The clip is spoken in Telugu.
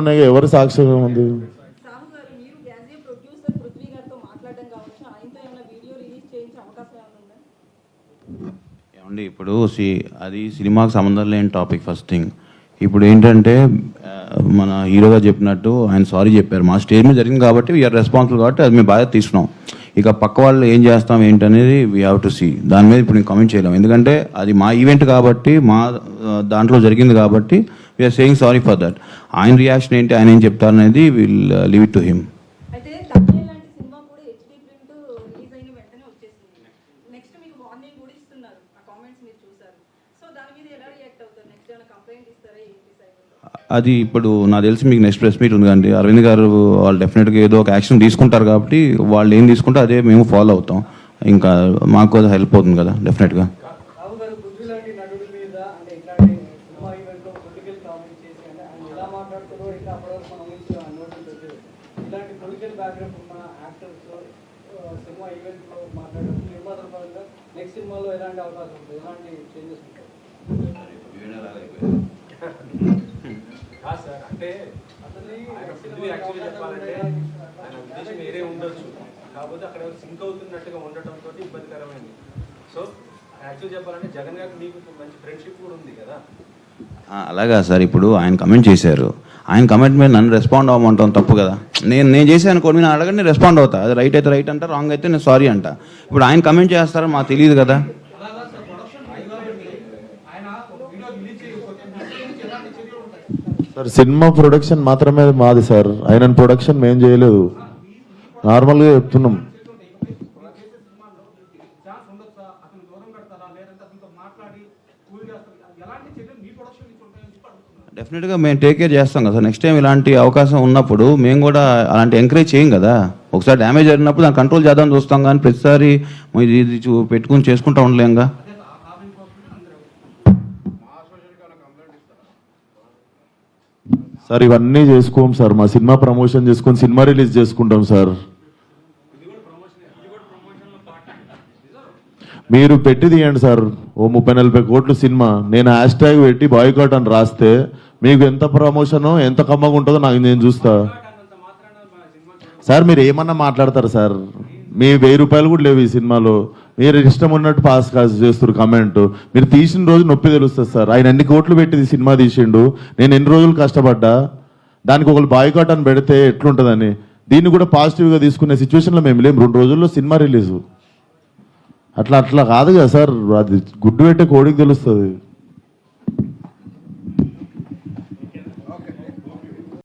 ఉన్నాయి, ఎవరి సాక్ష్యం ఉంది? ఏమండి ఇప్పుడు అది సినిమాకి సంబంధం లేని టాపిక్. ఫస్ట్ థింగ్ ఇప్పుడు ఏంటంటే మన హీరోగా చెప్పినట్టు ఆయన సారీ చెప్పారు, మా స్టేజ్ మీద జరిగింది కాబట్టి వీఆర్ రెస్పాన్సిబుల్ కాబట్టి అది మేము బాగా తీసుకున్నాం. ఇక పక్క వాళ్ళు ఏం చేస్తాం ఏంటనేది వీ హ్యావ్ టు సీ. దాని మీద ఇప్పుడు నేను కామెంట్ చేయలేము, ఎందుకంటే అది మా ఈవెంట్ కాబట్టి మా దాంట్లో జరిగింది కాబట్టి we are saying sorry for that. ఆయన రియాక్షన్ ఏంటి, ఆయన ఏం చెప్తారనేది will leave it to him. అది ఇప్పుడు నాకు తెలిసి మీకు నెక్స్ట్ ప్రెస్ మీట్ ఉంది కండి, అరవింద్ గారు వాళ్ళు డెఫినెట్గా ఏదో ఒక యాక్షన్ తీసుకుంటారు కాబట్టి వాళ్ళు ఏం తీసుకుంటే అదే మేము ఫాలో అవుతాం. ఇంకా మాకు అది హెల్ప్ అవుతుంది కదా డెఫినెట్గా. అంటే యాక్చువల్లీ చెప్పాలంటే ఆయన ఉద్దేశం వేరే ఉండొచ్చు, కాకపోతే అక్కడ సింక్ అవుతున్నట్టుగా ఉండటంతో ఇబ్బందికరమైంది. సో యాక్చువల్లీ చెప్పాలంటే జగన్ గారికి మీకు మంచి ఫ్రెండ్షిప్ కూడా ఉంది కదా. అలాగా సార్, ఇప్పుడు ఆయన కమెంట్ చేశారు, ఆయన కమెంట్ మీద నన్ను రెస్పాండ్ అవ్వమంటాం తప్పు కదా. నేను చేశాను అనుకోండి, నేను అడగండి రెస్పాండ్ అవుతా, అది రైట్ అయితే రైట్ అంట, రాంగ్ అయితే నేను సారీ అంట. ఇప్పుడు ఆయన కమెంట్ చేస్తారని మాకు తెలియదు కదా. సార్ సినిమా ప్రొడక్షన్ మాత్రమే మాది సార్, ఆయన ప్రొడక్షన్ మేము చేయలేదు, నార్మల్గా చెప్తున్నాం. డెఫినెట్గా మేము టేక్ కేర్ చేస్తాం కదా. నెక్స్ట్ టైం ఇలాంటి అవకాశం ఉన్నప్పుడు మేము కూడా అలాంటి ఎంకరేజ్ చేయం కదా. ఒకసారి డ్యామేజ్ జరిగినప్పుడు దాన్ని కంట్రోల్ చేద్దామని చూస్తాం, కానీ ప్రతిసారి ఇది పెట్టుకుని చేసుకుంటూ ఉండలేంగా. సార్ ఇవన్నీ చేసుకోం సార్, మా సినిమా ప్రమోషన్ చేసుకొని సినిమా రిలీజ్ చేసుకుంటాం సార్. మీరు పెట్టి తీయండి సార్, ఓ 30-40 కోట్లు సినిమా, నేను హ్యాష్ ట్యాగ్ పెట్టి బాయ్కాట్ అని రాస్తే మీకు ఎంత ప్రమోషనో ఎంత కమ్మగా ఉంటుందో నేను చూస్తా సార్. మీరు ఏమన్నా మాట్లాడతారు సార్, మీ 1000 రూపాయలు కూడా లేవు ఈ సినిమాలో, మీరు ఇష్టం ఉన్నట్టు పాస్ చేస్తారు కమెంట్. మీరు తీసిన రోజు నొప్పి తెలుస్తుంది సార్. ఆయన ఎన్ని కోట్లు పెట్టి సినిమా తీసిండు, నేను ఎన్ని రోజులు కష్టపడ్డా, దానికి ఒకరు బాయ్కాట్ అని పెడితే ఎట్లుంటుందని. దీన్ని కూడా పాజిటివ్గా తీసుకునే సిచ్యువేషన్లో మేము లేము. 2 రోజుల్లో సినిమా రిలీజు, అట్లా కాదు కదా సార్, అది గుడ్డు పెట్టే కోడికి తెలుస్తుంది.